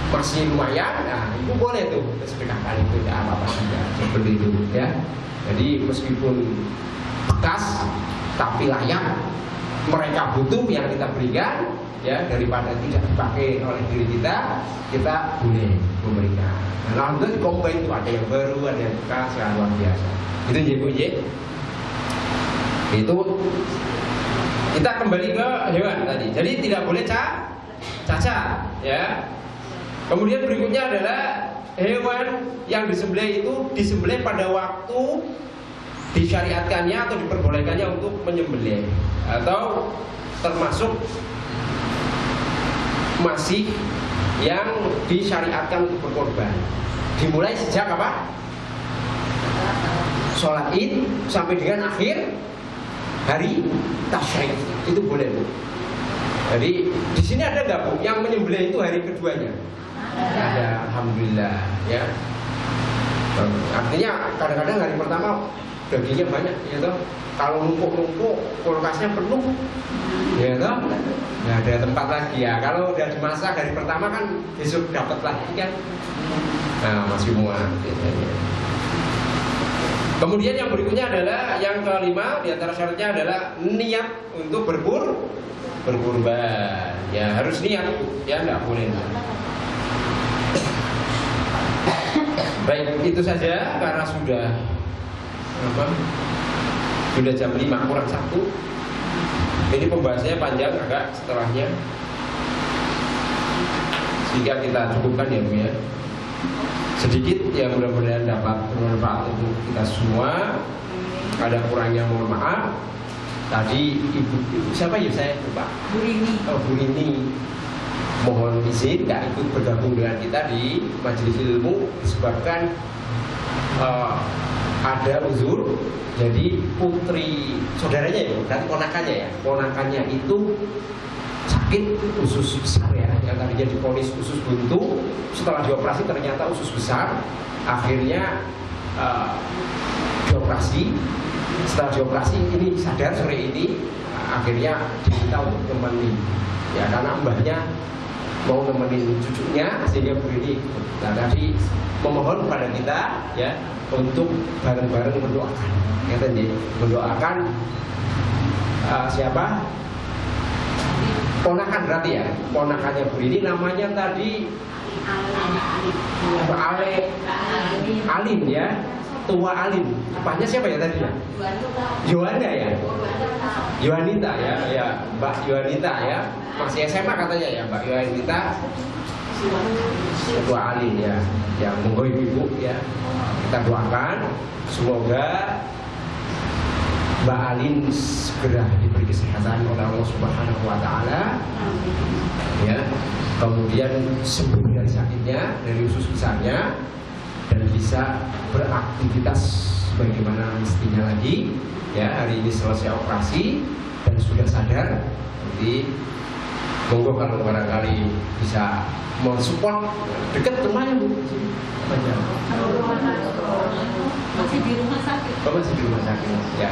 Masih lumayan, nah itu boleh tuh sedekahkan itu ya apa-apa saja seperti itu ya. Jadi meskipun bekas tapi layak, mereka butuh yang kita berikan ya, daripada tidak dipakai oleh diri kita boleh memberikan. Nah, alhamdulillah di komplain itu ada yang baru, ada yang bekas, ya luar biasa. Itu Bu ya. Itu kita kembali ke hewan tadi. Jadi tidak boleh cacat ya. Kemudian berikutnya adalah hewan yang disembelih itu disembelih pada waktu disyariatkannya atau diperbolehkannya untuk menyembelih, atau termasuk masih yang disyariatkan untuk berkorban. Dimulai sejak apa? Sholat Id sampai dengan akhir hari tasyrik itu boleh Bu. Jadi di sini ada nggak Bu yang menyembelih itu hari keduanya? Ada, alhamdulillah ya. Artinya kadang-kadang hari pertama dagingnya banyak, ya toh. Kalau numpuk-numpuk kulkasnya penuh, ya toh, nggak ada tempat lagi ya. Kalau udah dimasak hari pertama kan besok dapat lagi kan. Nah masih muat biasanya. Kemudian yang berikutnya adalah yang kelima di antara syaratnya adalah niat untuk berkurban. Ya harus niat, ya nggak boleh. Baik, itu saja karena sudah jam 5 kurang 1. Ini pembahasannya panjang agak setelahnya, sehingga kita cukupkan ya Bu ya. Sedikit ya, mudah-mudahan dapat bermanfaat untuk kita semua. Ada kurangnya mohon maaf. Tadi ibu siapa ya saya lupa. Bu Rini. Oh Bu Rini mohon izin nggak ikut bergabung dengan kita di majelis ilmu disebabkan ada uzur. Jadi putri saudaranya ya, berarti ponakannya ya, ponakannya itu sakit usus besar ya, yang tadinya diponis usus buntu, setelah dioperasi ternyata usus besar, akhirnya dioperasi. Setelah dioperasi ini sadar sore ini, akhirnya diminta untuk nemenin ya, karena mbahnya mau nemenin cucunya sehingga Bu ini. Nah tadi memohon kepada kita ya untuk bareng-bareng mendoakan, ya tadi mendoakan siapa? Ponakan berarti ya, ponakannya Bu ini namanya tadi Alim ya, tua Alim. Depannya siapa ya tadi ya? Yohana ya? Yohanita ya, Mbak Yohanita ya. Masih SMA katanya ya, Mbak Yohanita. Tua Alim ya. Ya monggo ibu ya. Kita doakan semoga Mbak Alin segera diberi kesehatan oleh Allah Subhanahu wa taala. Ya. Kemudian sembuh dari sakitnya, dari usus besarnya, dan bisa beraktivitas bagaimana mestinya lagi. Ya, hari ini selesai operasi dan sudah sadar. Jadi monggo kalau barangkali bisa mensupport, dekat rumahnya Bu. Masih di rumah sakit. Masih di rumah sakit. Ya,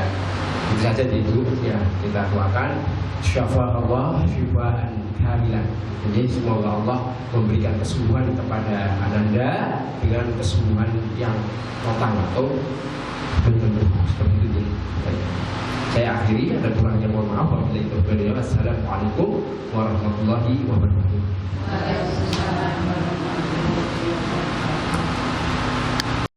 itu saja itu ya, kita doakan syafa Allah syifaan kamilan. Jadi semoga Allah memberikan kesembuhan kepada Ananda dengan kesembuhan yang total atau benar-benar seperti itu. Saya akhiri, ada kurangnya mohon maaf. Wassalamualaikum warahmatullahi wabarakatuh.